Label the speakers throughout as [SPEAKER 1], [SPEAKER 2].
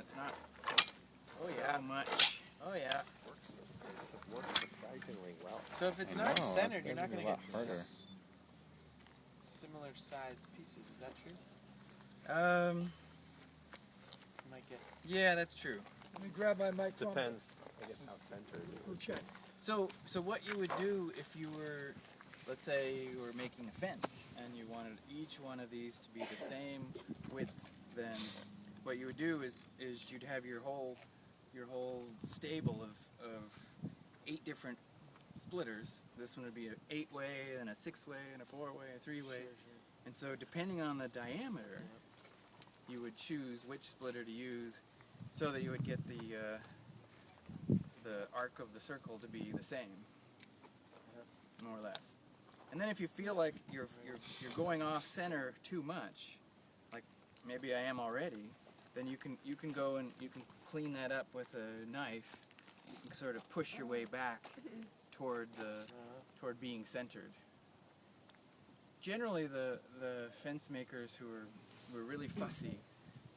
[SPEAKER 1] it's not
[SPEAKER 2] Oh
[SPEAKER 1] so
[SPEAKER 2] yeah.
[SPEAKER 1] much.
[SPEAKER 2] Oh yeah.
[SPEAKER 3] It works surprisingly well.
[SPEAKER 2] So if it's
[SPEAKER 4] I
[SPEAKER 2] not
[SPEAKER 4] know,
[SPEAKER 2] centered, you're
[SPEAKER 4] it's
[SPEAKER 2] not going to
[SPEAKER 4] a lot
[SPEAKER 2] get
[SPEAKER 4] harder.
[SPEAKER 2] similar sized pieces. Is that true? You might get.
[SPEAKER 1] Yeah, that's true.
[SPEAKER 5] Let me grab my microphone.
[SPEAKER 3] Depends, I guess, how centered.
[SPEAKER 5] We'll check.
[SPEAKER 1] So what you would do if you were, let's say you were making a fence and you wanted each one of these to be the same width, then what you would do is you'd have your whole stable of 8 different splitters. This one would be an 8-way, and a 6-way, and a 4-way, a 3-way. And so depending on the diameter, you would choose which splitter to use so that you would get the arc of the circle to be the same, more or less. And then if you feel like you're going off center too much, like maybe I am already, then you can go and you can clean that up with a knife. You can sort of push your way back toward being centered. Generally, the fence makers who are really fussy,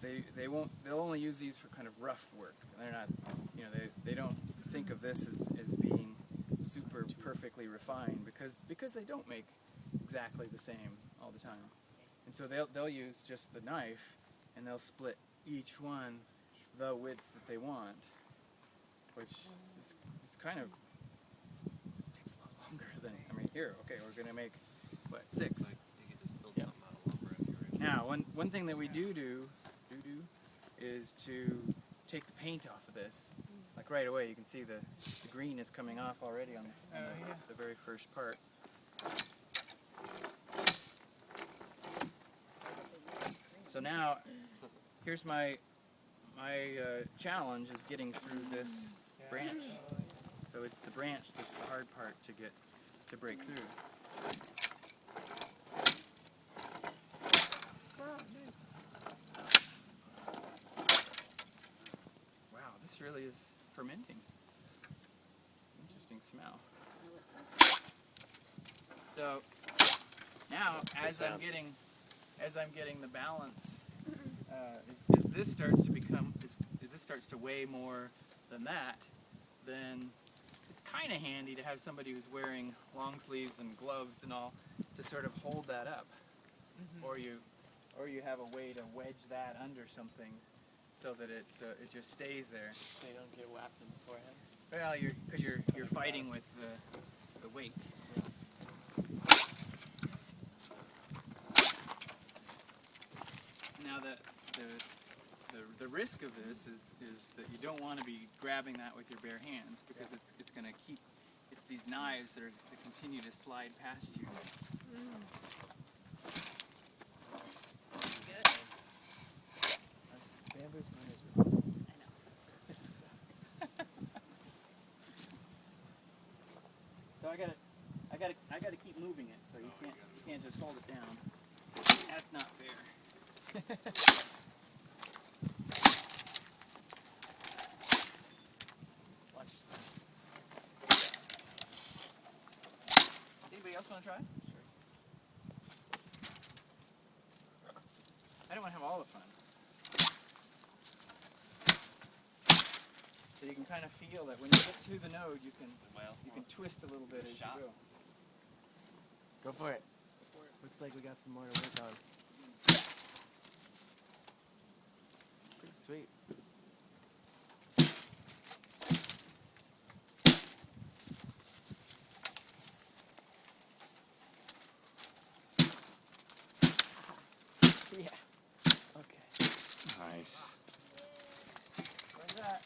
[SPEAKER 1] they'll only use these for kind of rough work. They're not, they don't think of this as being super perfectly refined because they don't make exactly the same all the time. And so they'll use just the knife and they'll split each one the width that they want, which is kind of takes a lot longer than, here, okay, we're gonna make what, 6. Now, one thing that we do is to take the paint off of this. Like right away, you can see the green is coming off already on the very first part. So now, here's my challenge is getting through this branch. So it's the branch that's the hard part to break through. Wow, this really is fermenting. It's an interesting smell. So now, as I'm getting the balance, as this starts to become, as this starts to weigh more than that, then it's kind of handy to have somebody who's wearing long sleeves and gloves and all to sort of hold that up, or you have a way to wedge that under something so that it just stays there.
[SPEAKER 2] They don't get whacked in the forehead.
[SPEAKER 1] Well, because you're fighting with the weight. Now the risk of this is that you don't want to be grabbing that with your bare hands because it's going to keep, it's these knives that continue to slide past you.
[SPEAKER 2] Bamboo's mine is wrong.
[SPEAKER 1] So I gotta keep moving it. So you can't just hold it down. That's not fair. Watch yourself. Anybody else want to try? Sure. I don't want to have all the fun. So you can kind of feel that when you get to the node, you can twist a little bit as you go.
[SPEAKER 2] Go for it. Looks like we got some more to work on. It's pretty sweet. Yeah. Okay.
[SPEAKER 4] Nice.
[SPEAKER 1] Where's that?